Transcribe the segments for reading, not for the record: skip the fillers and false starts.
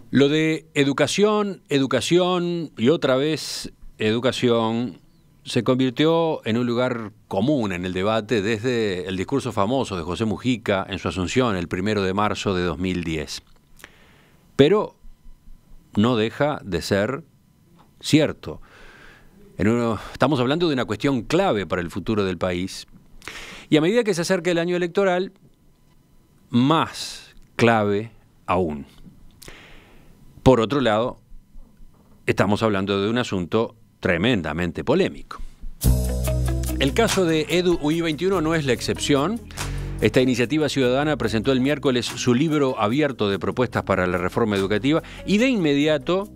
Lo de educación, educación y otra vez educación se convirtió en un lugar común en el debate desde el discurso famoso de José Mujica en su Asunción el 1 de marzo de 2010. Pero no deja de ser cierto. Estamos hablando de una cuestión clave para el futuro del país. Y a medida que se acerca el año electoral, más clave aún. Por otro lado, estamos hablando de un asunto tremendamente polémico. El caso de EduUI21 no es la excepción. Esta iniciativa ciudadana presentó el miércoles su libro abierto de propuestas para la reforma educativa y de inmediato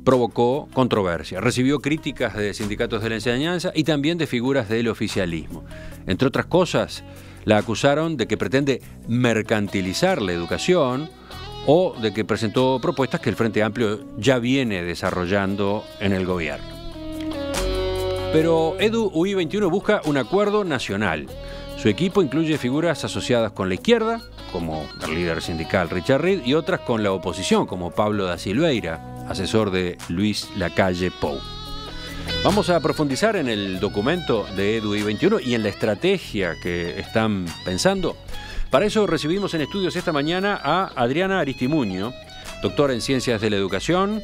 provocó controversia. Recibió críticas de sindicatos de la enseñanza y también de figuras del oficialismo. Entre otras cosas, la acusaron de que pretende mercantilizar la educación o de que presentó propuestas que el Frente Amplio ya viene desarrollando en el gobierno. Pero EduUI21 busca un acuerdo nacional. Su equipo incluye figuras asociadas con la izquierda, como el líder sindical Richard Reed, y otras con la oposición, como Pablo da Silveira, asesor de Luis Lacalle Pou. Vamos a profundizar en el documento de EduUI21 y en la estrategia que están pensando. Para eso recibimos en estudios esta mañana a Adriana Aristimuño, doctora en Ciencias de la Educación,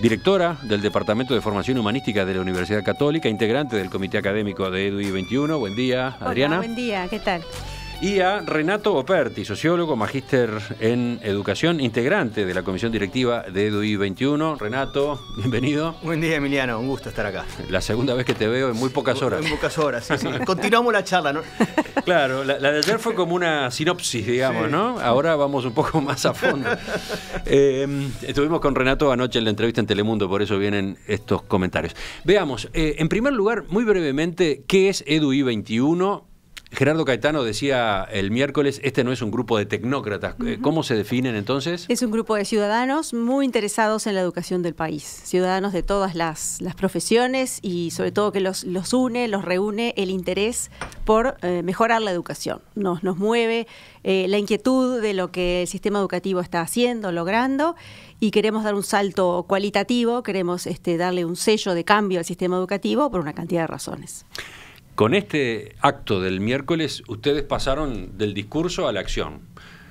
directora del Departamento de Formación Humanística de la Universidad Católica, integrante del Comité Académico de EduUI21. Buen día, Adriana. Hola, buen día, ¿qué tal? Y a Renato Operti, sociólogo, magíster en Educación, integrante de la Comisión Directiva de EduUI21. Renato, bienvenido. Buen día, Emiliano, un gusto estar acá. La segunda vez que te veo en muy pocas horas. En pocas horas, sí, sí. Continuamos la charla, ¿no? Claro, la de ayer fue como una sinopsis, digamos, sí, ¿no? Ahora vamos un poco más a fondo. Estuvimos con Renato anoche en la entrevista en Telemundo, por eso vienen estos comentarios. Veamos, en primer lugar, muy brevemente, ¿qué es EduUI21? Gerardo Caetano decía el miércoles, este no es un grupo de tecnócratas. ¿Cómo se definen entonces? Es un grupo de ciudadanos muy interesados en la educación del país. Ciudadanos de todas las profesiones y sobre todo que los une, los reúne el interés por mejorar la educación. Nos mueve la inquietud de lo que el sistema educativo está haciendo, logrando, y queremos dar un salto cualitativo, queremos darle un sello de cambio al sistema educativo por una cantidad de razones. Con este acto del miércoles, ustedes pasaron del discurso a la acción.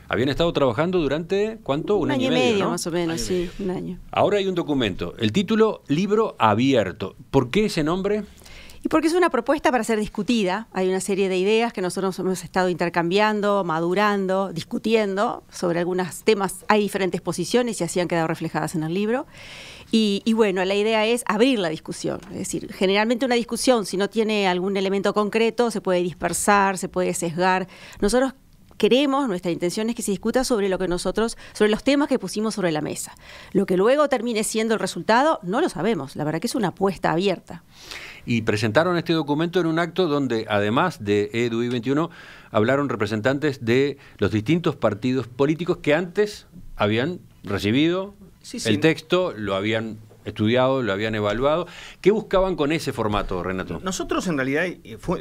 Habían estado trabajando durante, ¿cuánto? Un año y medio, ¿no? Más o menos, sí, un año. Ahora hay un documento, el título Libro Abierto. ¿Por qué ese nombre? Y porque es una propuesta para ser discutida. Hay una serie de ideas que nosotros hemos estado intercambiando, madurando, discutiendo sobre algunos temas. Hay diferentes posiciones y así han quedado reflejadas en el libro. Y bueno, la idea es abrir la discusión. Es decir, generalmente una discusión, si no tiene algún elemento concreto, se puede dispersar, se puede sesgar. Nosotros queremos, nuestra intención es que se discuta sobre sobre los temas que pusimos sobre la mesa. Lo que luego termine siendo el resultado, no lo sabemos. La verdad que es una apuesta abierta. Y presentaron este documento en un acto donde, además de EduUI21, hablaron representantes de los distintos partidos políticos que antes habían recibido el texto, lo habían estudiado, lo habían evaluado. ¿Qué buscaban con ese formato, Renato? Nosotros, en realidad,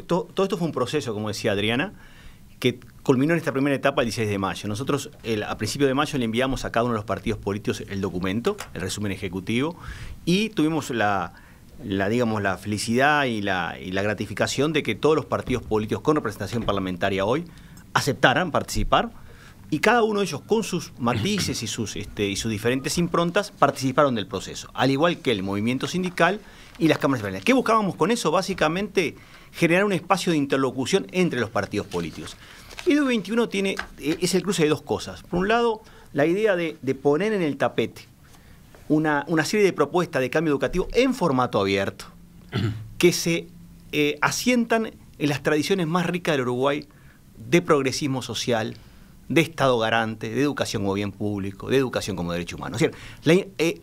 todo esto fue un proceso, como decía Adriana, que culminó en esta primera etapa el 16 de mayo. Nosotros, a principio de mayo, le enviamos a cada uno de los partidos políticos el documento, el resumen ejecutivo, y tuvimos la felicidad y la gratificación de que todos los partidos políticos con representación parlamentaria hoy aceptaran participar, y cada uno de ellos, con sus matices y sus diferentes improntas, participaron del proceso, al igual que el movimiento sindical y las cámaras de. ¿Qué buscábamos con eso? Básicamente, generar un espacio de interlocución entre los partidos políticos. EduUI21 es el cruce de dos cosas. Por un lado, la idea de poner en el tapete una serie de propuestas de cambio educativo en formato abierto, que se asientan en las tradiciones más ricas del Uruguay de progresismo social, de Estado garante, de educación como bien público, de educación como derecho humano. O sea,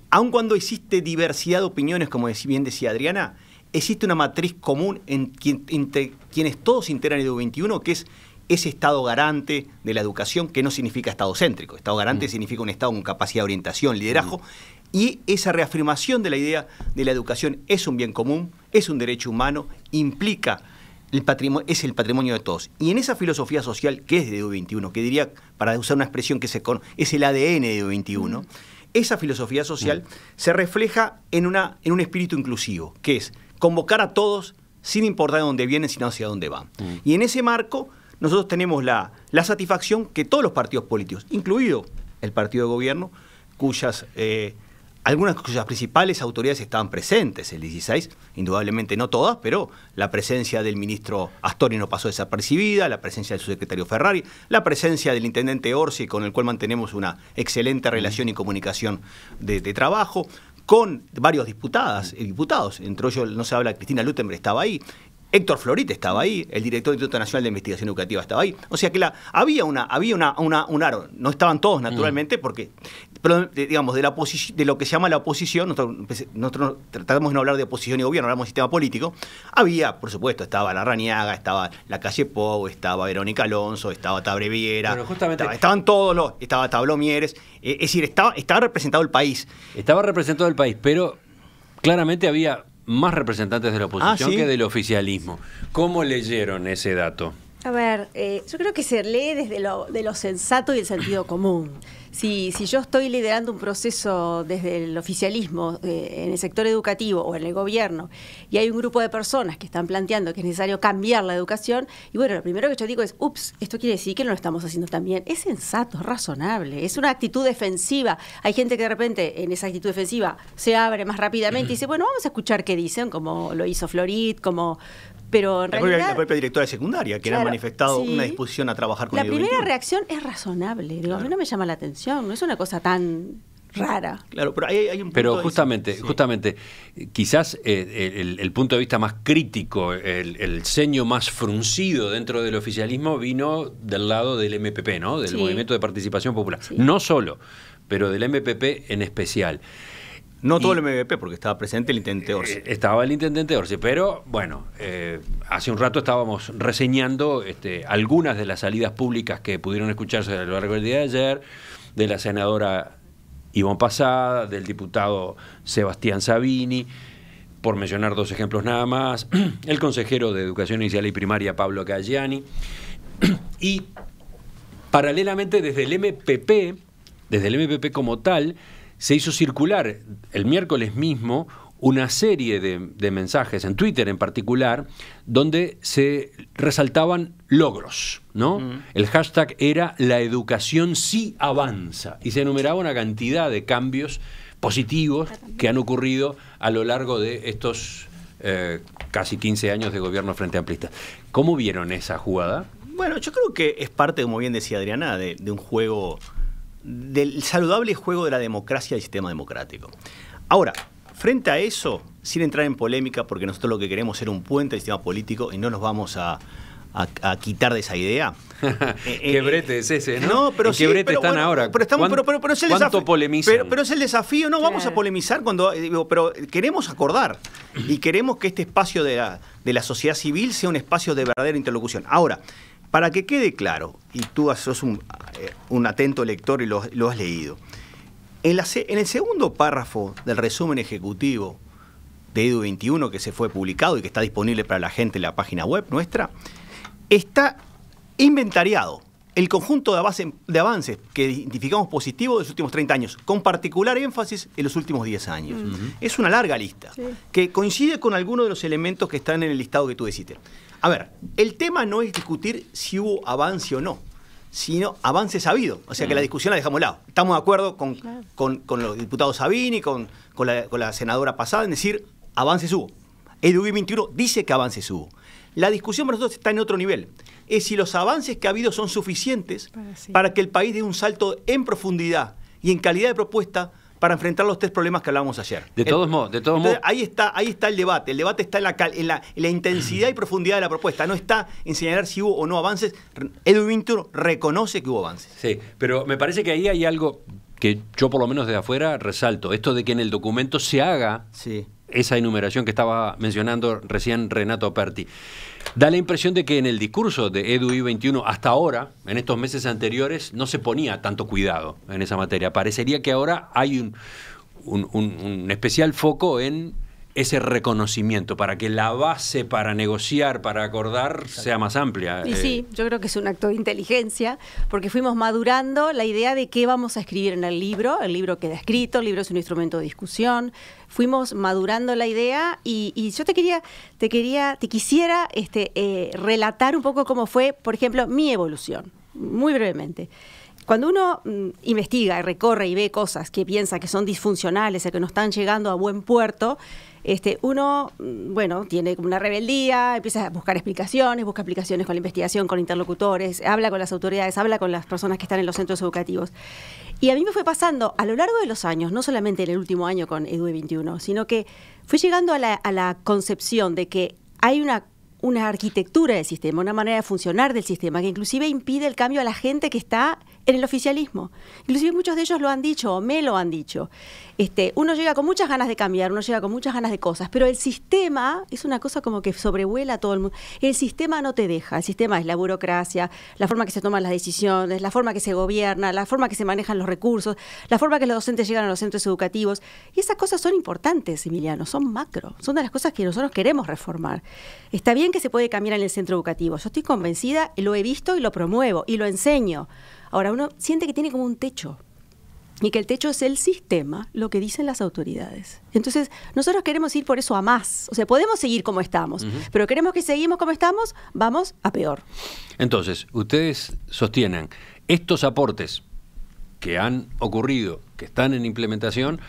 aun cuando existe diversidad de opiniones, como bien decía Adriana, existe una matriz común entre quienes todos integran EduUI21, que es ese Estado garante de la educación, que no significa Estado céntrico. Estado garante significa un Estado con capacidad de orientación, liderazgo, y esa reafirmación de la idea de la educación es un bien común, es un derecho humano, implica es el patrimonio de todos. Y en esa filosofía social que es de EDU21, que diría, para usar una expresión que es el ADN de EDU21, esa filosofía social se refleja en un espíritu inclusivo, que es convocar a todos sin importar de dónde vienen, sino hacia dónde van. Y en ese marco nosotros tenemos la satisfacción que todos los partidos políticos, incluido el partido de gobierno, algunas cuyas principales autoridades estaban presentes el 16, indudablemente no todas, pero la presencia del ministro Astori no pasó desapercibida, la presencia del subsecretario Ferrari, la presencia del intendente Orsi, con el cual mantenemos una excelente relación y comunicación de trabajo, con varios diputados, entre ellos no se habla, Cristina Luttenberg estaba ahí, Héctor Florit estaba ahí, el director del Instituto Nacional de Investigación Educativa estaba ahí. O sea que había un aro. No estaban todos, naturalmente, porque, pero, digamos, de lo que se llama la oposición, nosotros tratamos de no hablar de oposición y gobierno, hablamos de sistema político. Había, por supuesto, estaba Larrañaga, estaba la calle Pou, estaba Verónica Alonso, estaba Tabre Viera, bueno, justamente estaban todos estaba Tabló Mieres. Es decir, estaba representado el país. Estaba representado el país, pero claramente había más representantes de la oposición ¿sí? que del oficialismo. ¿Cómo leyeron ese dato? A ver, yo creo que se lee desde lo sensato y el sentido común. Si yo estoy liderando un proceso desde el oficialismo en el sector educativo o en el gobierno y hay un grupo de personas que están planteando que es necesario cambiar la educación, y bueno, lo primero que yo digo es, ups, esto quiere decir que no lo estamos haciendo tan bien. Es sensato, es razonable, es una actitud defensiva. Hay gente que de repente en esa actitud defensiva se abre más rápidamente y dice, bueno, vamos a escuchar qué dicen, como lo hizo Florit, pero en realidad, la propia directora de secundaria, que ha manifestado una disposición a trabajar con la el primera EDU21. reacción es razonable. Digo, a mí no me llama la atención, no es una cosa tan rara. Claro, pero hay un punto. Pero justamente, quizás el punto de vista más crítico, el ceño más fruncido dentro del oficialismo vino del lado del MPP, ¿no? Del Movimiento de Participación Popular. Sí. No solo, pero del MPP en especial. No todo el MVP, porque estaba presente el intendente Orsi. Estaba el intendente Orsi, pero bueno, hace un rato estábamos reseñando algunas de las salidas públicas que pudieron escucharse a lo largo del día de ayer, de la senadora Ivonne Pasada, del diputado Sebastián Sabini, por mencionar dos ejemplos nada más, el consejero de Educación Inicial y Primaria, Pablo Caggiani, y paralelamente desde el MPP como tal, se hizo circular el miércoles mismo una serie de mensajes, en Twitter en particular, donde se resaltaban logros, ¿no? El hashtag era "La educación sí avanza", y se enumeraba una cantidad de cambios positivos que han ocurrido a lo largo de estos casi 15 años de gobierno frente amplista. ¿Cómo vieron esa jugada? Bueno, yo creo que es parte, como bien decía Adriana, de un juego, del saludable juego de la democracia y el sistema democrático. Ahora, frente a eso, sin entrar en polémica, porque nosotros lo que queremos es ser un puente del sistema político y no nos vamos a quitar de esa idea. Qué brete es ese, ¿no? No, pero ¿qué brete están ahora? Pero es el ¿Cuánto polemizan? Pero es el desafío, no vamos a polemizar pero queremos acordar y queremos que este espacio de la sociedad civil sea un espacio de verdadera interlocución. Ahora, para que quede claro, y tú sos un atento lector y lo has leído, en el segundo párrafo del resumen ejecutivo de EDU21 que se fue publicado y que está disponible para la gente en la página web nuestra, está inventariado el conjunto de avances que identificamos positivos de los últimos 30 años, con particular énfasis en los últimos 10 años. Es una larga lista, que coincide con algunos de los elementos que están en el listado que tú deciste. A ver, el tema no es discutir si hubo avance o no, sino avance sabido. O sea que la discusión la dejamos a un lado. Estamos de acuerdo con los diputados Sabini, con la senadora Pasada, en decir, avances hubo. El EDU21 dice que avances hubo. La discusión para nosotros está en otro nivel. Es si los avances que ha habido son suficientes para que el país dé un salto en profundidad y en calidad de propuesta para enfrentar los 3 problemas que hablábamos ayer. De todos modos. Ahí está el debate. El debate está en la intensidad y profundidad de la propuesta. No está en señalar si hubo o no avances. EDU21 reconoce que hubo avances. Sí, pero me parece que ahí hay algo que yo por lo menos de afuera resalto. Esto de que en el documento se haga esa enumeración que estaba mencionando recién Renato Perti. Da la impresión de que en el discurso de EDU21 hasta ahora, en estos meses anteriores, no se ponía tanto cuidado en esa materia. Parecería que ahora hay un especial foco en ese reconocimiento, para que la base para negociar, para acordar, sea más amplia. Y sí, yo creo que es un acto de inteligencia, porque fuimos madurando la idea de qué vamos a escribir en el libro queda escrito, el libro es un instrumento de discusión, fuimos madurando la idea y yo te quisiera relatar un poco cómo fue, por ejemplo, mi evolución, muy brevemente. Cuando uno investiga y recorre y ve cosas que piensa que son disfuncionales o que no están llegando a buen puerto, uno, bueno, tiene como una rebeldía, empieza a buscar explicaciones, busca explicaciones con la investigación, con interlocutores, habla con las autoridades, habla con las personas que están en los centros educativos. Y a mí me fue pasando a lo largo de los años, no solamente en el último año con EDU21, sino que fui llegando a la concepción de que hay una arquitectura del sistema, una manera de funcionar del sistema que inclusive impide el cambio a la gente que está en el oficialismo. Inclusive muchos de ellos lo han dicho o me lo han dicho. Uno llega con muchas ganas de cambiar, uno llega con muchas ganas de cosas, pero el sistema es una cosa como que sobrevuela a todo el mundo. El sistema no te deja, el sistema es la burocracia, la forma que se toman las decisiones, la forma que se gobierna, la forma que se manejan los recursos, la forma que los docentes llegan a los centros educativos. Y esas cosas son importantes, Emiliano, son macro, son de las cosas que nosotros queremos reformar. Está bien que se puede cambiar en el centro educativo, yo estoy convencida, lo he visto y lo promuevo y lo enseño. Ahora, uno siente que tiene como un techo y que el techo es el sistema, lo que dicen las autoridades. Entonces, nosotros queremos ir por eso a más. O sea, podemos seguir como estamos, pero queremos que seguimos como estamos, vamos a peor. Entonces, ustedes sostienen estos aportes que han ocurrido, que están en implementación,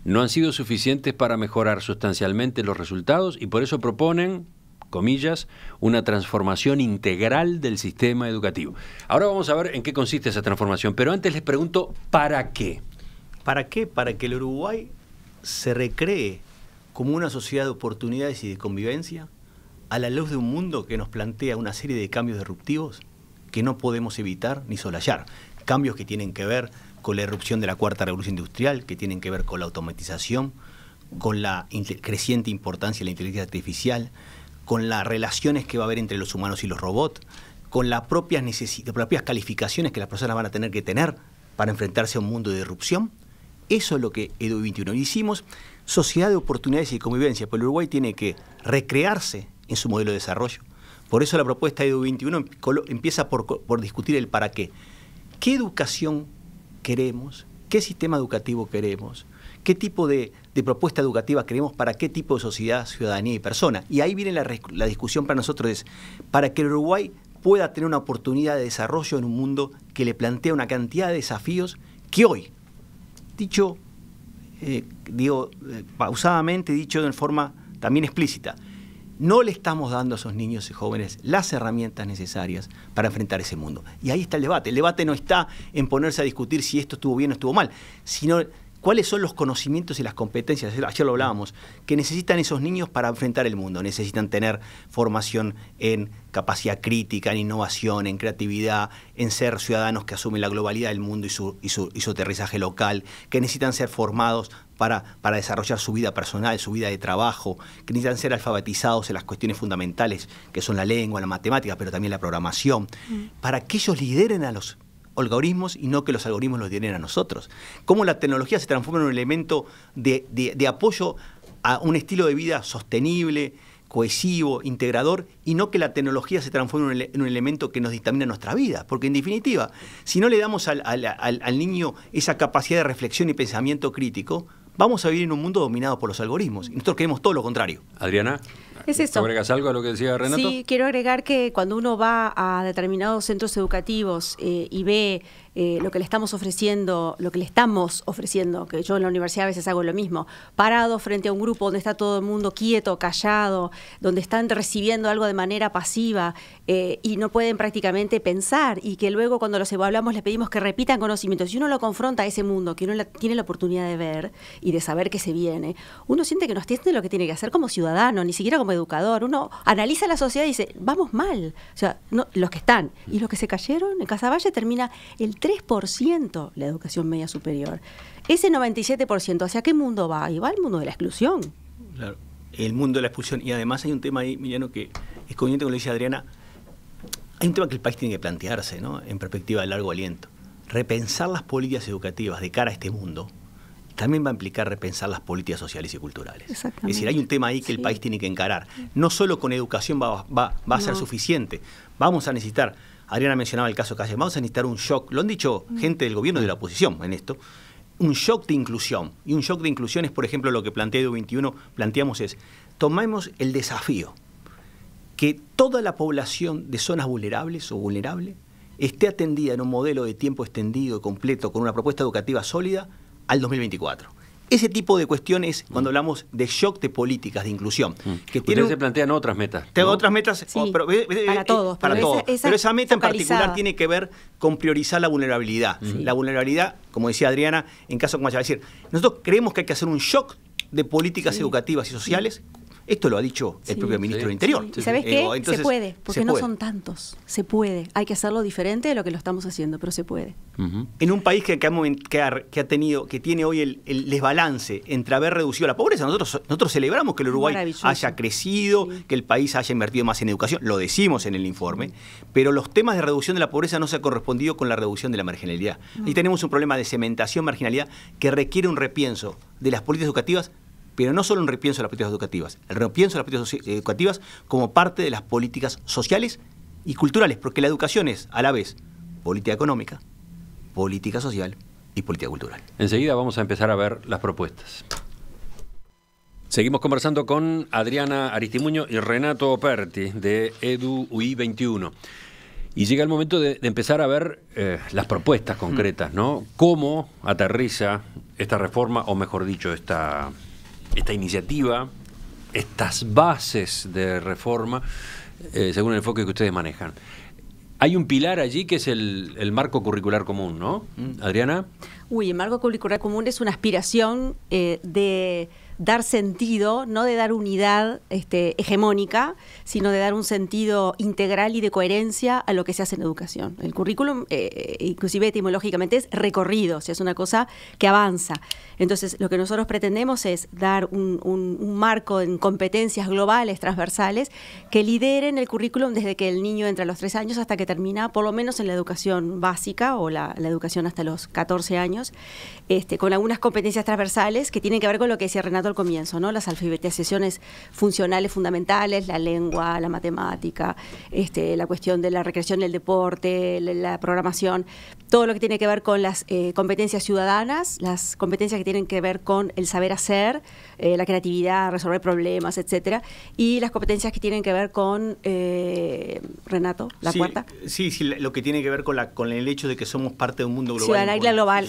no han sido suficientes para mejorar sustancialmente los resultados y por eso proponen, comillas, una transformación integral del sistema educativo. Ahora vamos a ver en qué consiste esa transformación, pero antes les pregunto, ¿para qué? ¿Para qué? Para que el Uruguay se recree como una sociedad de oportunidades y de convivencia a la luz de un mundo que nos plantea una serie de cambios disruptivos que no podemos evitar ni solayar. Cambios que tienen que ver con la irrupción de la cuarta revolución industrial, que tienen que ver con la automatización, con la creciente importancia de la inteligencia artificial, con las relaciones que va a haber entre los humanos y los robots, con las propias calificaciones que las personas van a tener que tener para enfrentarse a un mundo de disrupción. Eso es lo que EDU21 hicimos, sociedad de oportunidades y convivencia, porque el Uruguay tiene que recrearse en su modelo de desarrollo. Por eso la propuesta de EDU21 empieza por discutir el para qué. ¿Qué educación queremos? ¿Qué sistema educativo queremos? ¿Qué tipo de propuesta educativa queremos para qué tipo de sociedad, ciudadanía y persona? Y ahí viene la discusión para nosotros, es para que el Uruguay pueda tener una oportunidad de desarrollo en un mundo que le plantea una cantidad de desafíos que hoy, pausadamente, dicho de forma también explícita, no le estamos dando a esos niños y jóvenes las herramientas necesarias para enfrentar ese mundo. Y ahí está el debate. El debate no está en ponerse a discutir si esto estuvo bien o estuvo mal, sino cuáles son los conocimientos y las competencias, ayer lo hablábamos, que necesitan esos niños para enfrentar el mundo. Necesitan tener formación en capacidad crítica, en innovación, en creatividad, en ser ciudadanos que asumen la globalidad del mundo y su aterrizaje local, que necesitan ser formados para desarrollar su vida personal, su vida de trabajo, que necesitan ser alfabetizados en las cuestiones fundamentales, que son la lengua, la matemática, pero también la programación, para que ellos lideren a los algoritmos y no que los algoritmos los lideren a nosotros. Cómo la tecnología se transforma en un elemento de apoyo a un estilo de vida sostenible, cohesivo, integrador, y no que la tecnología se transforme en un elemento que nos dictamina nuestra vida. Porque en definitiva, si no le damos al niño esa capacidad de reflexión y pensamiento crítico, vamos a vivir en un mundo dominado por los algoritmos. Y nosotros queremos todo lo contrario. Adriana, es eso. ¿agregas algo a lo que decía Renato? Sí, quiero agregar que cuando uno va a determinados centros educativos y ve lo que le estamos ofreciendo, que yo en la universidad a veces hago lo mismo, parado frente a un grupo donde está todo el mundo quieto, callado, donde están recibiendo algo de manera pasiva y no pueden prácticamente pensar, y que luego cuando los evaluamos les pedimos que repitan conocimientos, y uno lo confronta a ese mundo que uno tiene la oportunidad de ver y de saber que se viene, uno siente que no entiende lo que tiene que hacer como ciudadano, ni siquiera como educador. Uno analiza la sociedad y dice, vamos mal. O sea, no, los que están y los que se cayeron, en Casaballe termina el 3% la educación media superior. Ese 97%, ¿hacia qué mundo va? Y va al mundo de la exclusión. Claro, el mundo de la expulsión. Y además hay un tema ahí, Emiliano, que es conveniente con lo que dice Adriana. Hay un tema que el país tiene que plantearse, ¿no?, en perspectiva de largo aliento. Repensar las políticas educativas de cara a este mundo también va a implicar repensar las políticas sociales y culturales. Es Exactamente. decir, hay un tema ahí que el país tiene que encarar. No solo con educación va a ser suficiente. Vamos a necesitar, Adriana mencionaba el caso de Calle, vamos a necesitar un shock, lo han dicho gente del gobierno y de la oposición en esto, un shock de inclusión. Y un shock de inclusión es, por ejemplo, lo que plantea Edu21, planteamos es, tomemos el desafío que toda la población de zonas vulnerables o vulnerable esté atendida en un modelo de tiempo extendido y completo con una propuesta educativa sólida al 2024. Ese tipo de cuestiones, cuando hablamos de shock de políticas de inclusión. Que Ustedes se plantean otras metas, ¿no? Tengo otras metas Sí, para todos. para todos. Pero esa meta en focalizada. particular tiene que ver con priorizar la vulnerabilidad. La vulnerabilidad, como decía Adriana, en caso como vaya a decir, nosotros creemos que hay que hacer un shock de políticas educativas y sociales. Esto lo ha dicho el propio ministro del Interior. ¿Y sabes qué? Entonces, se puede, porque se no puede. son tantos. Se puede. Hay que hacerlo diferente de lo que lo estamos haciendo, pero se puede. En un país que tiene hoy el desbalance entre haber reducido la pobreza, nosotros celebramos que el Uruguay haya crecido, que el país haya invertido más en educación, lo decimos en el informe, pero los temas de reducción de la pobreza no se han correspondido con la reducción de la marginalidad. Y tenemos un problema de cementación, marginalidad, que requiere un repienso de las políticas educativas, pero no solo un repienso de las políticas educativas, el repienso de las políticas educativas como parte de las políticas sociales y culturales, porque la educación es a la vez política económica, política social y política cultural. Enseguida vamos a empezar a ver las propuestas. Seguimos conversando con Adriana Aristimuño y Renato Operti de Edu21. Y llega el momento de empezar a ver las propuestas concretas, ¿no? ¿Cómo aterriza esta reforma, o mejor dicho, esta iniciativa, estas bases de reforma, según el enfoque que ustedes manejan? Hay un pilar allí que es el marco curricular común, ¿no? Adriana. El marco curricular común es una aspiración de dar sentido, no de dar unidad hegemónica, sino de dar un sentido integral y de coherencia a lo que se hace en educación. El currículum, inclusive etimológicamente, es recorrido, o sea, es una cosa que avanza. Entonces, lo que nosotros pretendemos es dar un marco en competencias globales, transversales, que lideren el currículum desde que el niño entra a los 3 años hasta que termina, por lo menos en la educación básica o la educación hasta los 14 años, con algunas competencias transversales que tienen que ver con lo que decía Renato al comienzo, ¿no? Las alfabetizaciones funcionales fundamentales, la lengua, la matemática, la cuestión de la recreación, el deporte, la programación, todo lo que tiene que ver con las competencias ciudadanas, las competencias que tienen que ver con el saber hacer, la creatividad, resolver problemas, etcétera, y las competencias que tienen que ver con Renato, la cuarta. Sí, lo que tiene que ver con el hecho de que somos parte de un mundo global. Ciudadanía global,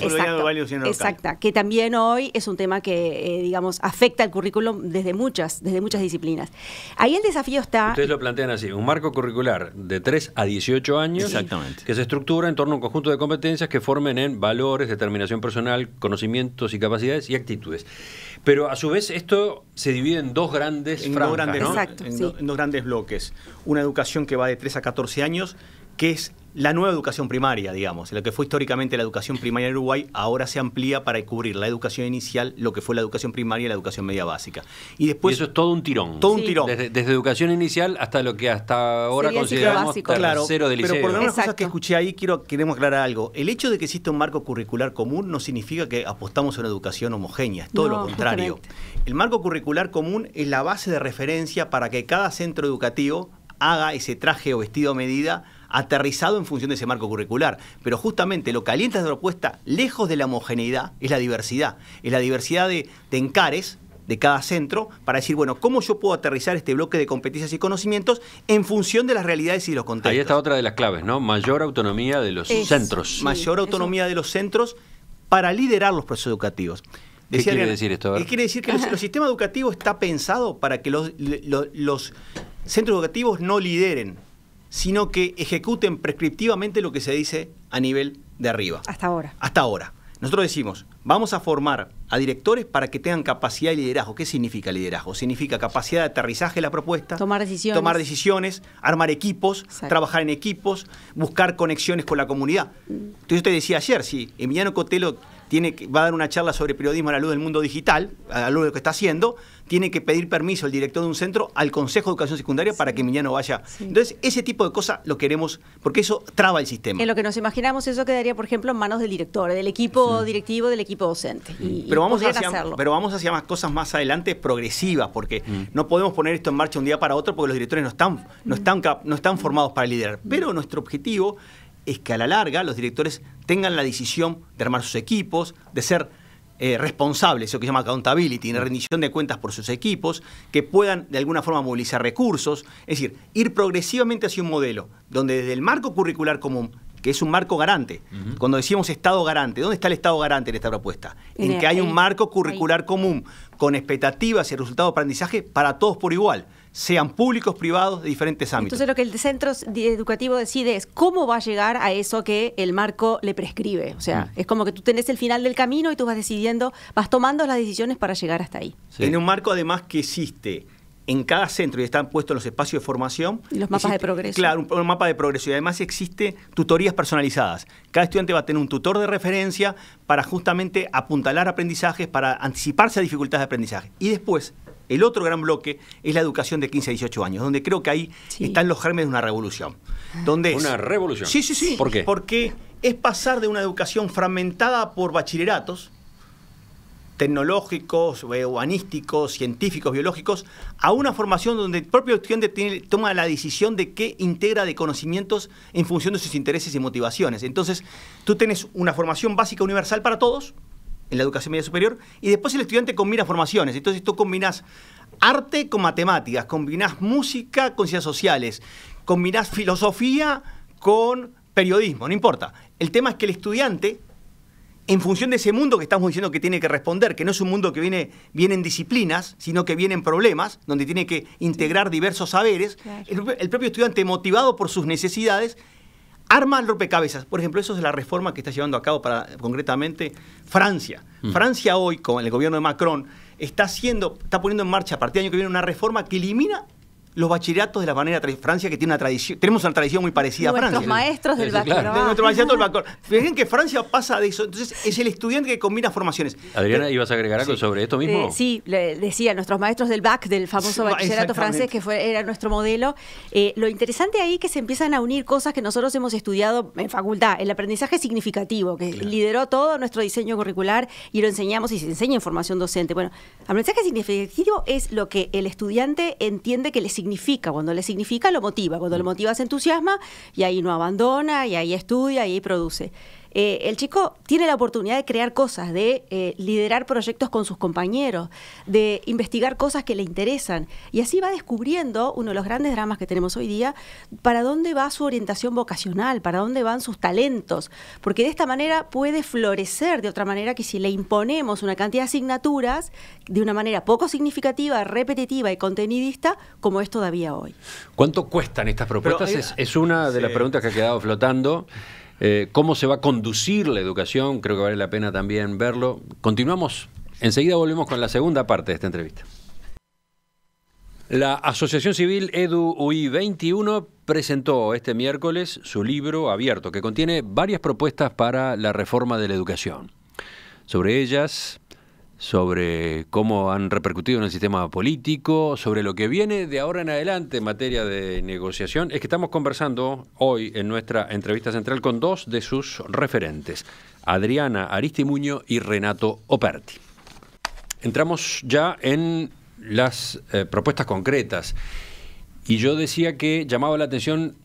exacto. Que también hoy es un tema que, digamos, afecta al currículum desde muchas disciplinas. Ahí el desafío está... Ustedes lo plantean así, un marco curricular de 3 a 18 años. Exactamente. Que se estructura en torno a un conjunto de competencias que formen en valores, determinación personal, conocimientos y capacidades y actitudes. Pero a su vez esto se divide en dos grandes franjas, ¿no? Exacto, en dos grandes bloques. Una educación que va de 3 a 14 años, que es la nueva educación primaria, digamos. Lo que fue históricamente la educación primaria en Uruguay, ahora se amplía para cubrir la educación inicial, lo que fue la educación primaria y la educación media básica. Y después, eso es todo un tirón. Todo un tirón. Desde educación inicial hasta lo que hasta ahora sería consideramos tercero de liceo. Pero por una cosa Exacto. que escuché ahí, queremos aclarar algo. El hecho de que exista un marco curricular común no significa que apostamos a una educación homogénea, es todo lo contrario. Justamente. El marco curricular común es la base de referencia para que cada centro educativo haga ese traje o vestido a medida aterrizado en función de ese marco curricular. Pero justamente lo que alienta esta propuesta, lejos de la homogeneidad, es la diversidad. Es la diversidad de encares de cada centro para decir, bueno, ¿cómo yo puedo aterrizar este bloque de competencias y conocimientos en función de las realidades y los contextos? Ahí está otra de las claves, ¿no? Mayor autonomía de los centros. Mayor autonomía de los centros para liderar los procesos educativos. ¿Qué quiere decir esto? Quiere decir que el sistema educativo está pensado para que los centros educativos no lideren, sino que ejecuten prescriptivamente lo que se dice a nivel de arriba. Hasta ahora. Hasta ahora. Nosotros decimos, vamos a formar a directores para que tengan capacidad de liderazgo. ¿Qué significa liderazgo? Significa capacidad de aterrizaje de la propuesta, tomar decisiones, armar equipos, trabajar en equipos, buscar conexiones con la comunidad. Entonces yo te decía ayer, sí, Emiliano Cotelo va a dar una charla sobre periodismo a la luz del mundo digital, a la luz de lo que está haciendo, tiene que pedir permiso el director de un centro al Consejo de Educación Secundaria para que Emiliano vaya. Entonces, ese tipo de cosas lo queremos, porque eso traba el sistema. En lo que nos imaginamos, eso quedaría, por ejemplo, en manos del director, del equipo directivo, del equipo docente. Pero vamos hacia más cosas más adelante progresivas, porque no podemos poner esto en marcha un día para otro, porque los directores no están formados para liderar. Pero nuestro objetivo es que a la larga los directores tengan la decisión de armar sus equipos, de ser responsables, eso que se llama accountability, en rendición de cuentas por sus equipos, que puedan de alguna forma movilizar recursos, es decir, ir progresivamente hacia un modelo donde desde el marco curricular común, que es un marco garante, cuando decíamos Estado garante, ¿dónde está el Estado garante en esta propuesta? En que hay un marco curricular común con expectativas y resultados de aprendizaje para todos por igual, sean públicos, privados, de diferentes ámbitos. Entonces lo que el centro educativo decide es cómo va a llegar a eso que el marco le prescribe. O sea, es como que tú tenés el final del camino y tú vas decidiendo, vas tomando las decisiones para llegar hasta ahí. Sí. En un marco además que existe en cada centro y están puestos los espacios de formación. Y los mapas de progreso. Claro, un mapa de progreso. Y además existe tutorías personalizadas. Cada estudiante va a tener un tutor de referencia para justamente apuntalar aprendizajes, para anticiparse a dificultades de aprendizaje. Y después, el otro gran bloque es la educación de 15 a 18 años, donde creo que ahí están los gérmenes de una revolución. ¿Una revolución? Sí. ¿Por qué? Porque es pasar de una educación fragmentada por bachilleratos, tecnológicos, humanísticos, científicos, biológicos, a una formación donde el propio estudiante toma la decisión de qué integra de conocimientos en función de sus intereses y motivaciones. Entonces, tú tienes una formación básica universal para todos, en la educación media superior, y después el estudiante combina formaciones. Entonces, tú combinas arte con matemáticas, combinás música con ciencias sociales, combinás filosofía con periodismo, no importa. El tema es que el estudiante, en función de ese mundo que estamos diciendo que tiene que responder, que no es un mundo que viene en disciplinas, sino que viene en problemas, donde tiene que integrar diversos saberes, el propio estudiante, motivado por sus necesidades, arma el rompecabezas. Por ejemplo, eso es la reforma que está llevando a cabo concretamente Francia. Francia hoy, con el gobierno de Macron, está poniendo en marcha a partir del año que viene una reforma que elimina los bachilleratos de la manera Francia, que tiene una tradición, tenemos una tradición muy parecida a Francia. Nuestros maestros del baccalaureat. Nuestros maestros del baccalaureat. Fíjense que Francia pasa de eso, entonces es el estudiante que combina formaciones. Adriana, ¿ibas a agregar algo sobre esto mismo? Sí, le decía, nuestros maestros del BAC, del famoso bachillerato francés, que era nuestro modelo. Lo interesante ahí es que se empiezan a unir cosas que nosotros hemos estudiado en facultad, el aprendizaje significativo, que lideró todo nuestro diseño curricular y lo enseñamos y se enseña en formación docente. Bueno, aprendizaje significativo es lo que el estudiante entiende que le significa. Cuando le significa, lo motiva. Cuando lo motiva, se entusiasma y ahí no abandona, y ahí estudia, y ahí produce. El chico tiene la oportunidad de crear cosas, de liderar proyectos con sus compañeros, de investigar cosas que le interesan. Y así va descubriendo, uno de los grandes dramas que tenemos hoy día, para dónde va su orientación vocacional, para dónde van sus talentos. Porque de esta manera puede florecer de otra manera que si le imponemos una cantidad de asignaturas de una manera poco significativa, repetitiva y contenidista, como es todavía hoy. ¿Cuánto cuestan estas propuestas? Es una de las preguntas que ha quedado flotando. ¿Cómo se va a conducir la educación? Creo que vale la pena también verlo. Continuamos. Enseguida volvemos con la segunda parte de esta entrevista. La Asociación Civil EDU-UI 21 presentó este miércoles su libro abierto, que contiene varias propuestas para la reforma de la educación. Sobre ellas, sobre cómo han repercutido en el sistema político, sobre lo que viene de ahora en adelante en materia de negociación, es que estamos conversando hoy en nuestra entrevista central con dos de sus referentes, Adriana Aristimuño y Renato Operti. Entramos ya en las propuestas concretas y yo decía que llamaba la atención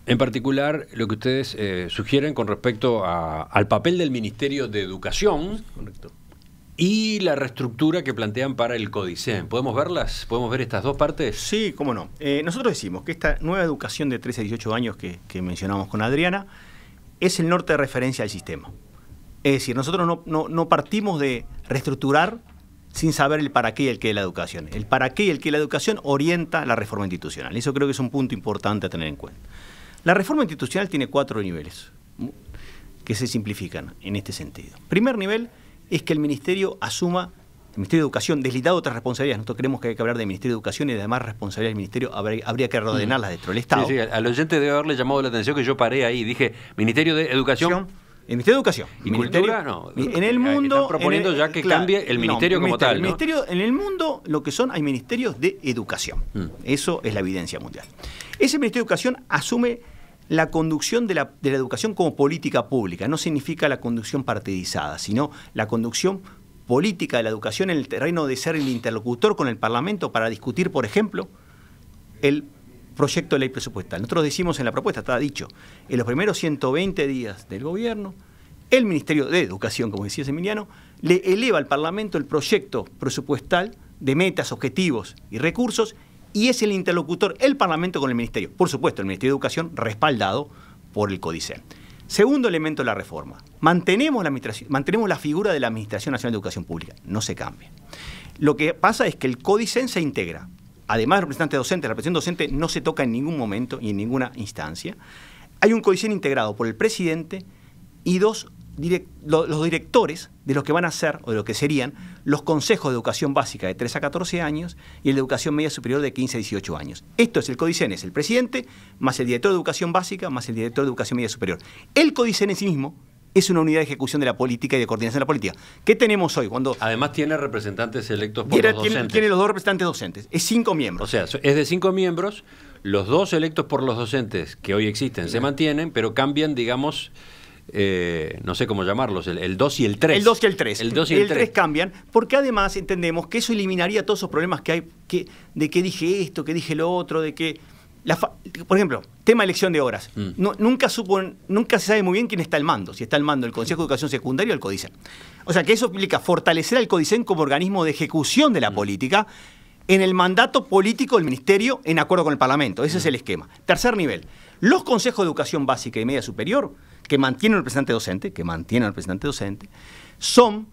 en particular lo que ustedes sugieren con respecto al papel del Ministerio de Educación. Correcto. Y la reestructura que plantean para el CODICEN. ¿Podemos verlas? ¿Podemos ver estas dos partes? Sí, cómo no. Nosotros decimos que esta nueva educación de 13 a 18 años que mencionamos con Adriana es el norte de referencia del sistema. Es decir, nosotros no partimos de reestructurar sin saber el para qué y el qué de la educación. El para qué y el qué de la educación orienta la reforma institucional. Eso creo que es un punto importante a tener en cuenta. La reforma institucional tiene 4 niveles que se simplifican en este sentido. Primer nivel es que el Ministerio asuma, el Ministerio de Educación, deslindado de otras responsabilidades. Nosotros creemos que hay que hablar del Ministerio de Educación y además responsabilidades del Ministerio habría que ordenarlas dentro del Estado. Sí, al oyente debe haberle llamado la atención que yo paré ahí. Dije, Ministerio de Educación El Ministerio de Educación. ¿Y cultura? No. En el mundo... Están proponiendo ya que cambie el ministerio como tal, ¿no? En el mundo lo que hay ministerios de educación. Eso es la evidencia mundial. Ese Ministerio de Educación asume la conducción de la educación como política pública. No significa la conducción partidizada, sino la conducción política de la educación en el terreno de ser el interlocutor con el Parlamento para discutir, por ejemplo, el proyecto de ley presupuestal. Nosotros decimos en la propuesta, está dicho, en los primeros 120 días del gobierno, el Ministerio de Educación, como decía Emiliano, le eleva al Parlamento el proyecto presupuestal de metas, objetivos y recursos, y es el interlocutor, el Parlamento con el Ministerio. Por supuesto, el Ministerio de Educación respaldado por el CODICEN. Segundo elemento de la reforma, mantenemos la figura de la Administración Nacional de Educación Pública, no se cambia. Lo que pasa es que el CODICEN se integra. Además del representante docente, la representación docente no se toca en ningún momento y en ninguna instancia. Hay un CODICEN integrado por el presidente y los directores de lo que van a ser, o de lo que serían, los consejos de educación básica de 3 a 14 años y el de educación media superior de 15 a 18 años. Esto es el CODICEN, es el presidente, más el director de educación básica, más el director de educación media superior. El CODICEN en sí mismo es una unidad de ejecución de la política y de coordinación de la política. ¿Qué tenemos hoy? Además tiene representantes electos por los docentes. Tiene los 2 representantes docentes. Es 5 miembros. O sea, es de 5 miembros. Los 2 electos por los docentes que hoy existen se mantienen, pero cambian, digamos, no sé cómo llamarlos, el 2 y el 3. El 2 y el 3. El 2 y el 3 cambian, porque además entendemos que eso eliminaría todos esos problemas que hay, de que dije esto, que dije lo otro, de que... por ejemplo, tema de elección de horas. Nunca se sabe muy bien quién está al mando, si está al mando el Consejo de Educación Secundaria o el CODICEN. O sea que eso implica fortalecer al CODICEN como organismo de ejecución de la política en el mandato político del Ministerio en acuerdo con el Parlamento. Ese es el esquema. Tercer nivel, los consejos de educación básica y media superior, que mantienen al representante docente, son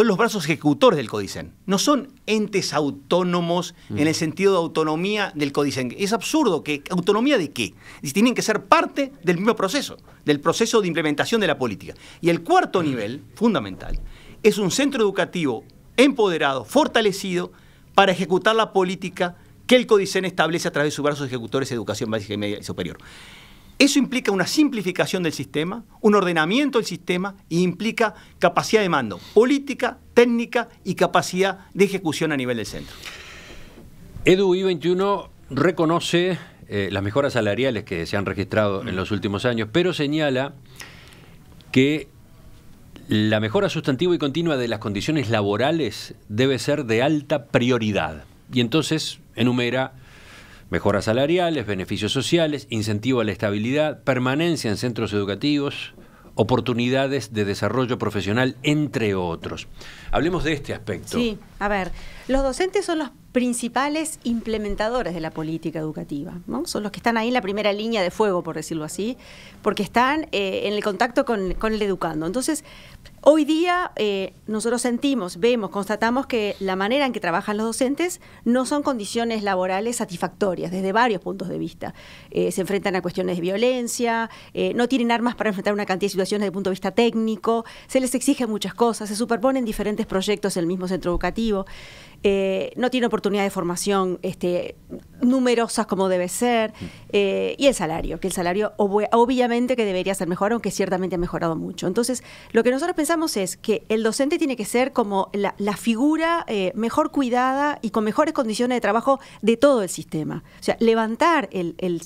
los brazos ejecutores del CODICEN. No son entes autónomos en el sentido de autonomía del CODICEN. Es absurdo. ¿Autonomía de qué? Tienen que ser parte del mismo proceso, del proceso de implementación de la política. Y el cuarto nivel, fundamental, es un centro educativo empoderado, fortalecido, para ejecutar la política que el CODICEN establece a través de sus brazos ejecutores de educación básica y media y superior. Eso implica una simplificación del sistema, un ordenamiento del sistema e implica capacidad de mando, política, técnica y capacidad de ejecución a nivel del centro. EDU-I21 reconoce las mejoras salariales que se han registrado en los últimos años, pero señala que la mejora sustantiva y continua de las condiciones laborales debe ser de alta prioridad. Y entonces enumera mejoras salariales, beneficios sociales, incentivo a la estabilidad, permanencia en centros educativos, oportunidades de desarrollo profesional, entre otros. Hablemos de este aspecto. Sí, a ver, los docentes son los principales implementadores de la política educativa, ¿no? Son los que están ahí en la primera línea de fuego, por decirlo así, porque están en el contacto con el educando. Entonces, hoy día nosotros vemos, constatamos que la manera en que trabajan los docentes no son condiciones laborales satisfactorias desde varios puntos de vista. Se enfrentan a cuestiones de violencia, no tienen armas para enfrentar una cantidad de situaciones desde el punto de vista técnico, se les exigen muchas cosas, se superponen diferentes proyectos en el mismo centro educativo, no tienen oportunidades de formación numerosas como debe ser, y el salario, obviamente que debería ser mejor, aunque ciertamente ha mejorado mucho. Entonces, lo que nosotros pensamos es que el docente tiene que ser como la figura mejor cuidada y con mejores condiciones de trabajo de todo el sistema. O sea, levantar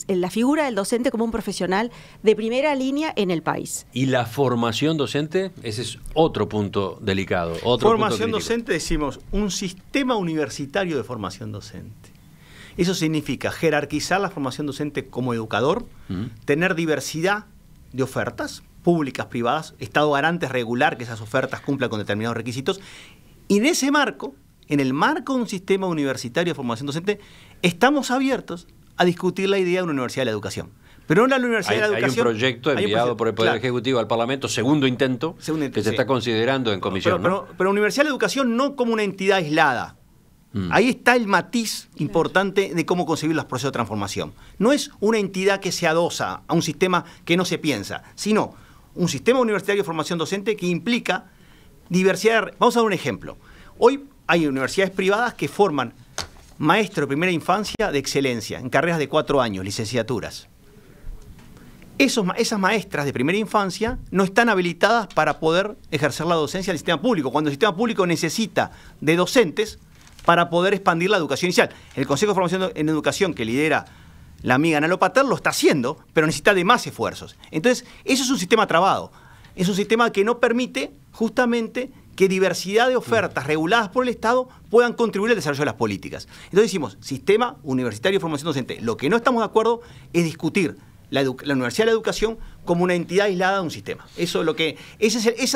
la figura del docente como un profesional de primera línea en el país. ¿Y la formación docente? Ese es otro punto delicado. Formación docente, decimos, un sistema universitario de formación docente. Eso significa jerarquizar la formación docente como educador, tener diversidad de ofertas públicas, privadas, Estado garante regular que esas ofertas cumplan con determinados requisitos. Y en ese marco, en el marco de un sistema universitario de formación docente, estamos abiertos a discutir la idea de una universidad de la educación. Pero no la Universidad de la Educación. Hay un proyecto enviado por el Poder Ejecutivo al Parlamento, segundo intento, que se está considerando en comisión. Pero Universidad de la Educación no como una entidad aislada. Ahí está el matiz importante de cómo concebir los procesos de transformación. No es una entidad que se adosa a un sistema que no se piensa, sino un sistema universitario de formación docente que implica diversidad. Vamos a dar un ejemplo. Hoy hay universidades privadas que forman maestros de primera infancia de excelencia en carreras de 4 años, licenciaturas. esas maestras de primera infancia no están habilitadas para poder ejercer la docencia del sistema público, cuando el sistema público necesita de docentes para poder expandir la educación inicial. El Consejo de Formación en Educación, que lidera la amiga Nalo Patel, lo está haciendo, pero necesita de más esfuerzos. Entonces, eso es un sistema trabado. Es un sistema que no permite justamente que diversidad de ofertas reguladas por el Estado puedan contribuir al desarrollo de las políticas. Entonces decimos, sistema universitario de formación docente. Lo que no estamos de acuerdo es discutir la Universidad de la Educación como una entidad aislada de un sistema. Eso es lo que, esa es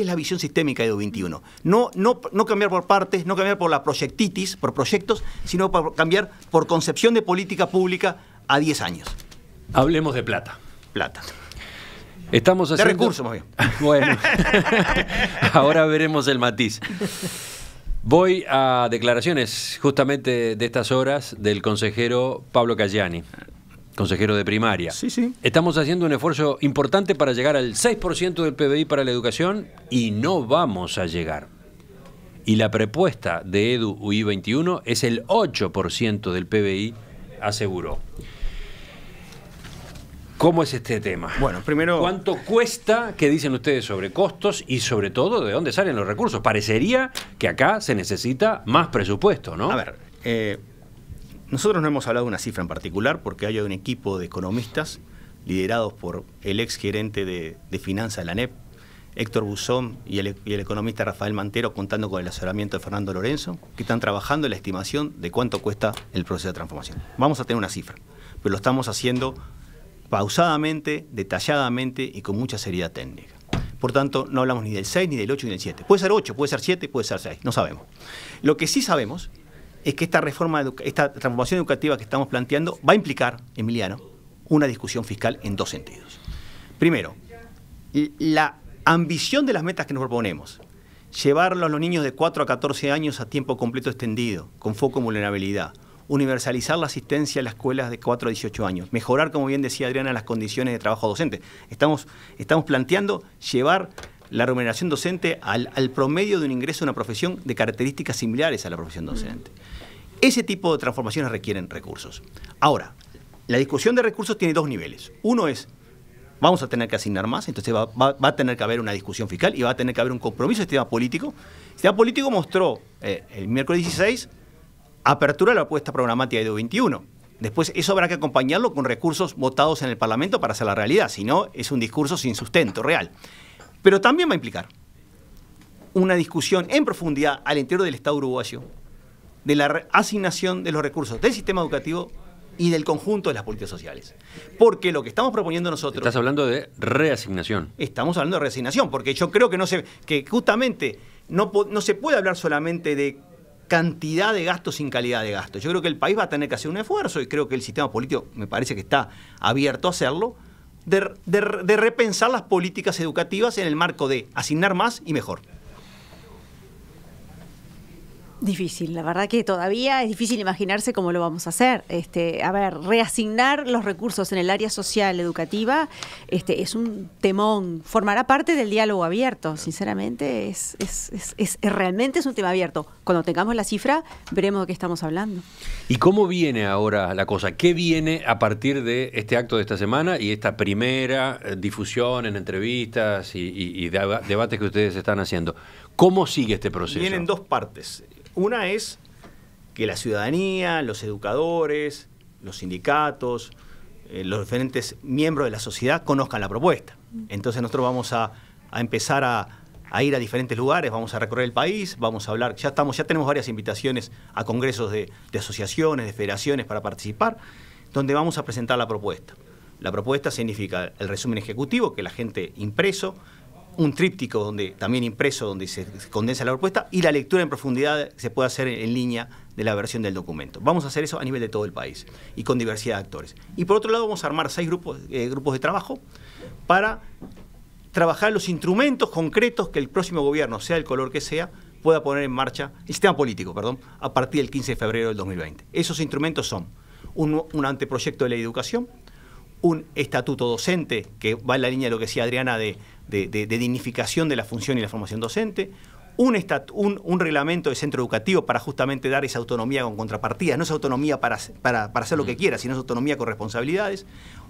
la visión sistémica de Edu21. No cambiar por partes, no cambiar por la proyectitis, por proyectos, sino por cambiar por concepción de política pública a 10 años. Hablemos de plata. Plata. Estamos haciendo... De recursos, más bien. Bueno, ahora veremos el matiz. Voy a declaraciones justamente de estas horas del consejero Pablo Cayani, consejero de primaria. Sí, sí. Estamos haciendo un esfuerzo importante para llegar al 6% del PBI para la educación y no vamos a llegar. Y la propuesta de Edu21 es el 8% del PBI, aseguró. ¿Cómo es este tema? Bueno, primero... ¿Cuánto cuesta? ¿Qué dicen ustedes sobre costos? Y sobre todo, ¿de dónde salen los recursos? Parecería que acá se necesita más presupuesto, ¿no? A ver, nosotros no hemos hablado de una cifra en particular porque hay un equipo de economistas liderados por el ex gerente de finanzas de la ANEP, Héctor Buzón, y el economista Rafael Mantero, contando con el asesoramiento de Fernando Lorenzo, que están trabajando en la estimación de cuánto cuesta el proceso de transformación. Vamos a tener una cifra, pero lo estamos haciendo pausadamente, detalladamente y con mucha seriedad técnica. Por tanto, no hablamos ni del 6, ni del 8, ni del 7. Puede ser 8, puede ser 7, puede ser 6, no sabemos. Lo que sí sabemos es que esta transformación educativa que estamos planteando va a implicar, Emiliano, una discusión fiscal en dos sentidos. Primero, la ambición de las metas que nos proponemos, llevarlo a los niños de 4 a 14 años a tiempo completo extendido, con foco en vulnerabilidad, universalizar la asistencia a las escuelas de 4 a 18 años, mejorar, como bien decía Adriana, las condiciones de trabajo docente. Estamos planteando llevar la remuneración docente al promedio de un ingreso a una profesión de características similares a la profesión docente. Ese tipo de transformaciones requieren recursos. Ahora, la discusión de recursos tiene dos niveles. Uno es, vamos a tener que asignar más, entonces va a tener que haber una discusión fiscal y va a tener que haber un compromiso del sistema político. El sistema político mostró el miércoles 16 apertura a la propuesta programática de Edu21. Después eso habrá que acompañarlo con recursos votados en el Parlamento para hacer la realidad, si no es un discurso sin sustento real. Pero también va a implicar una discusión en profundidad al interior del Estado uruguayo de la asignación de los recursos del sistema educativo y del conjunto de las políticas sociales. Porque lo que estamos proponiendo nosotros... Estás hablando de reasignación. Estamos hablando de reasignación, porque yo creo que justamente no se puede hablar solamente de cantidad de gastos sin calidad de gastos. Yo creo que el país va a tener que hacer un esfuerzo y creo que el sistema político me parece que está abierto a hacerlo, de repensar las políticas educativas en el marco de asignar más y mejor. Difícil, la verdad que todavía es difícil imaginarse cómo lo vamos a hacer. A ver, reasignar los recursos en el área social educativa es un temón. Formará parte del diálogo abierto, sinceramente, realmente es un tema abierto. Cuando tengamos la cifra, veremos de qué estamos hablando. ¿Y cómo viene ahora la cosa? ¿Qué viene a partir de este acto de esta semana y esta primera difusión en entrevistas y debates que ustedes están haciendo? ¿Cómo sigue este proceso? Vienen dos partes. Una es que la ciudadanía, los educadores, los sindicatos, los diferentes miembros de la sociedad conozcan la propuesta. Entonces nosotros vamos a empezar a ir a diferentes lugares, vamos a recorrer el país, vamos a hablar, ya tenemos varias invitaciones a congresos de asociaciones, de federaciones para participar, donde vamos a presentar la propuesta. La propuesta significa el resumen ejecutivo, que la gente impreso, un tríptico también impreso donde se condensa la propuesta y la lectura en profundidad se puede hacer en línea de la versión del documento. Vamos a hacer eso a nivel de todo el país y con diversidad de actores. Y por otro lado vamos a armar 6 grupos de trabajo para trabajar los instrumentos concretos que el próximo gobierno, sea el color que sea, pueda poner en marcha, el sistema político, a partir del 15 de febrero del 2020. Esos instrumentos son un anteproyecto de ley de educación, un estatuto docente, que va en la línea de lo que decía Adriana de dignificación de la función y la formación docente, un reglamento de centro educativo para justamente dar esa autonomía con contrapartidas. No es autonomía para hacer lo que quiera, sino es autonomía con responsabilidades.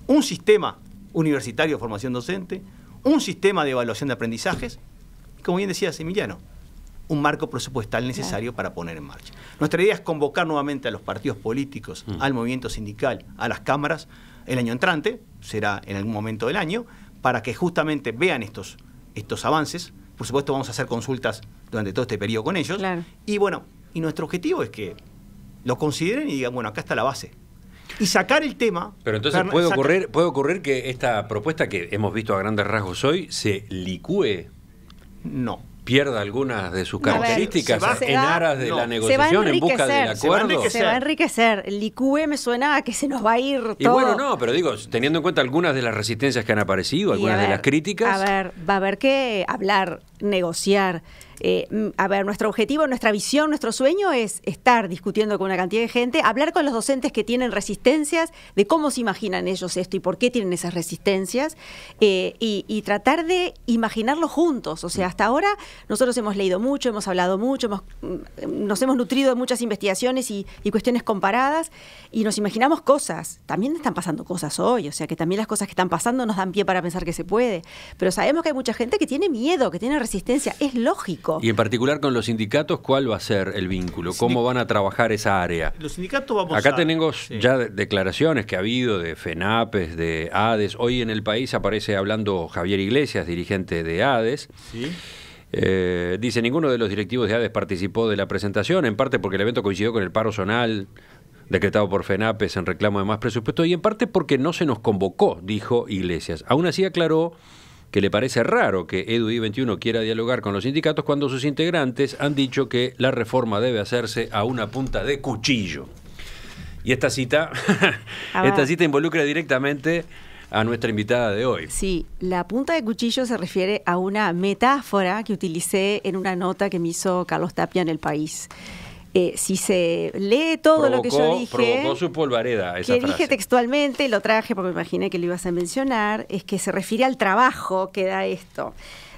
Un sistema universitario de formación docente, un sistema de evaluación de aprendizajes, y como bien decía Emiliano, un marco presupuestal necesario para poner en marcha. Nuestra idea es convocar nuevamente a los partidos políticos, al movimiento sindical, a las cámaras, el año entrante, será en algún momento del año, para que justamente vean estos avances. Por supuesto vamos a hacer consultas durante todo este periodo con ellos. Claro. Y bueno, y nuestro objetivo es que lo consideren y digan, bueno, acá está la base. Y sacar el tema... Pero entonces puede ocurrir que esta propuesta que hemos visto a grandes rasgos hoy se licúe. No. Pierda algunas de sus características en aras de la se negociación, en busca del acuerdo. Se va a enriquecer. El licúe me suena a que se nos va a ir todo. Y bueno, no, pero digo, teniendo en cuenta algunas de las resistencias que han aparecido, algunas de las críticas... A ver, va a haber que hablar, negociar. A ver, nuestro objetivo, nuestra visión, nuestro sueño es estar discutiendo con una cantidad de gente, hablar con los docentes que tienen resistencias, de cómo se imaginan ellos esto y por qué tienen esas resistencias, y tratar de imaginarlo juntos. O sea, hasta ahora nosotros hemos leído mucho, hemos hablado mucho, nos hemos nutrido de muchas investigaciones y cuestiones comparadas, y nos imaginamos cosas. También están pasando cosas hoy, o sea, que también las cosas que están pasando nos dan pie para pensar que se puede. Pero sabemos que hay mucha gente que tiene miedo, que tiene resistencia. Es lógico. Y en particular con los sindicatos, ¿cuál va a ser el vínculo? ¿Cómo van a trabajar esa área? Los sindicatos Acá tenemos ya declaraciones que ha habido de FENAPES, de ADES. Hoy en El País aparece hablando Javier Iglesias, dirigente de ADES. Sí. Dice, ninguno de los directivos de ADES participó de la presentación, en parte porque el evento coincidió con el paro zonal decretado por FENAPES en reclamo de más presupuesto y en parte porque no se nos convocó, dijo Iglesias. Aún así aclaró que le parece raro que EDUI 21 quiera dialogar con los sindicatos cuando sus integrantes han dicho que la reforma debe hacerse a una punta de cuchillo. Y esta cita involucra directamente a nuestra invitada de hoy. Sí, la punta de cuchillo se refiere a una metáfora que utilicé en una nota que me hizo Carlos Tapia en El País. Si se lee todo lo que yo dije... Provocó su polvareda esa frase. Dije textualmente, lo traje porque me imaginé que lo ibas a mencionar, es que se refiere al trabajo que da esto.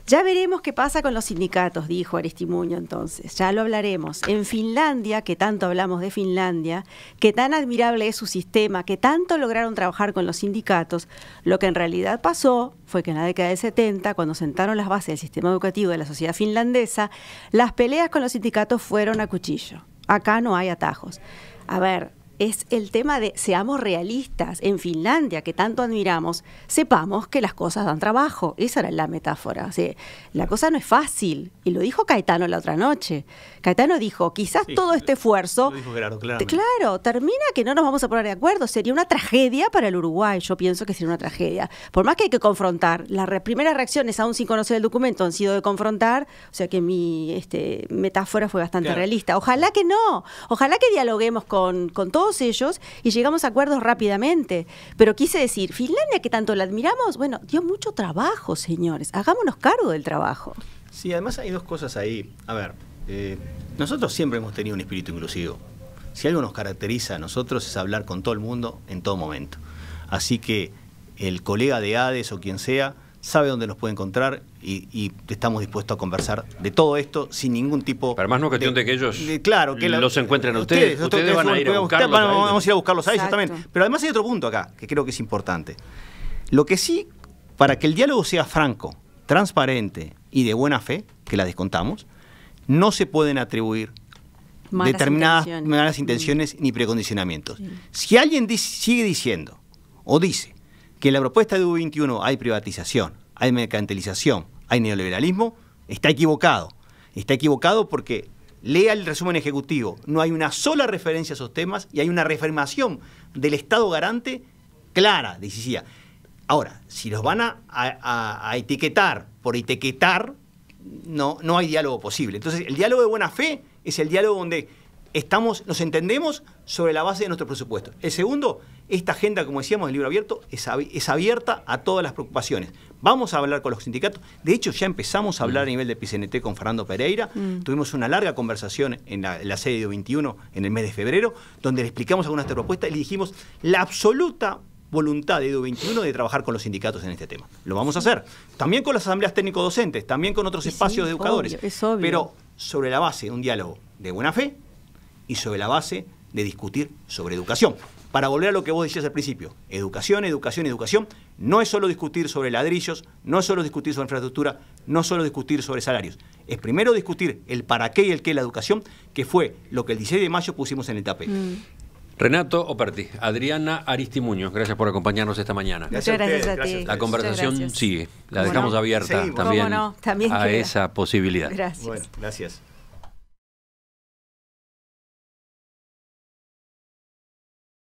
Ya veremos qué pasa con los sindicatos, dijo Aristimuño entonces, ya lo hablaremos. En Finlandia, que tanto hablamos de Finlandia, que tan admirable es su sistema, que tanto lograron trabajar con los sindicatos, lo que en realidad pasó fue que en la década del 70, cuando sentaron las bases del sistema educativo de la sociedad finlandesa, las peleas con los sindicatos fueron a cuchillo. Acá no hay atajos. A ver, es el tema de seamos realistas. En Finlandia, que tanto admiramos, sepamos que las cosas dan trabajo. Esa era la metáfora. O sea, la cosa no es fácil. Y lo dijo Caetano la otra noche. Caetano dijo, quizás todo este esfuerzo... Lo dijo Gerardo, claro, termina que no nos vamos a poner de acuerdo. Sería una tragedia para el Uruguay. Yo pienso que sería una tragedia. Por más que hay que confrontar. Las primeras reacciones, aún sin conocer el documento, han sido de confrontar. O sea que mi metáfora fue bastante realista. Ojalá que no. Ojalá que dialoguemos con todos ellos y llegamos a acuerdos rápidamente. Pero quise decir, Finlandia, que tanto la admiramos, bueno, dio mucho trabajo, señores. Hagámonos cargo del trabajo. Sí, además hay dos cosas ahí. A ver, nosotros siempre hemos tenido un espíritu inclusivo. Si algo nos caracteriza a nosotros es hablar con todo el mundo en todo momento. Así que el colega de ADES o quien sea sabe dónde nos puede encontrar y estamos dispuestos a conversar de todo esto sin ningún tipo... Pero además no es cuestión de que ellos que los encuentren a ustedes. Ustedes van a ir a buscarlos. Vamos a ir a buscarlos a ellos también. Pero además hay otro punto acá que creo que es importante. Lo que sí, para que el diálogo sea franco, transparente y de buena fe, que la descontamos, no se pueden atribuir determinadas malas intenciones ni precondicionamientos. Si alguien sigue diciendo o dice que en la propuesta de U21 hay privatización, hay mercantilización, hay neoliberalismo, está equivocado. Está equivocado porque lea el resumen ejecutivo, no hay una sola referencia a esos temas y hay una reafirmación del Estado garante clara, decía. Ahora, si los van a etiquetar por etiquetar, no hay diálogo posible. Entonces, el diálogo de buena fe es el diálogo donde nos entendemos sobre la base de nuestro presupuesto. El segundo, esta agenda, como decíamos, del libro abierto, es abierta a todas las preocupaciones. Vamos a hablar con los sindicatos. De hecho, ya empezamos a hablar a nivel de PCNT con Fernando Pereira. Tuvimos una larga conversación en la sede de 21 en el mes de febrero, donde le explicamos algunas de estas propuestas y le dijimos la absoluta voluntad de EDU21 de trabajar con los sindicatos en este tema. Lo vamos a hacer. También con las asambleas técnico-docentes, también con otros espacios de educadores. Obvio, es obvio. Pero sobre la base de un diálogo de buena fe y sobre la base de discutir sobre educación. Para volver a lo que vos decías al principio, educación, educación, educación, no es solo discutir sobre ladrillos, no es solo discutir sobre infraestructura, no es solo discutir sobre salarios. Es primero discutir el para qué y el qué de la educación, que fue lo que el 16 de mayo pusimos en el tapete. Renato Operti, Adriana Aristimuño, gracias por acompañarnos esta mañana. Muchas gracias a ti. La conversación sigue, la ¿Cómo dejamos no? abierta Seguimos. también, ¿Cómo no? También a queda. esa posibilidad. Gracias. Bueno, gracias.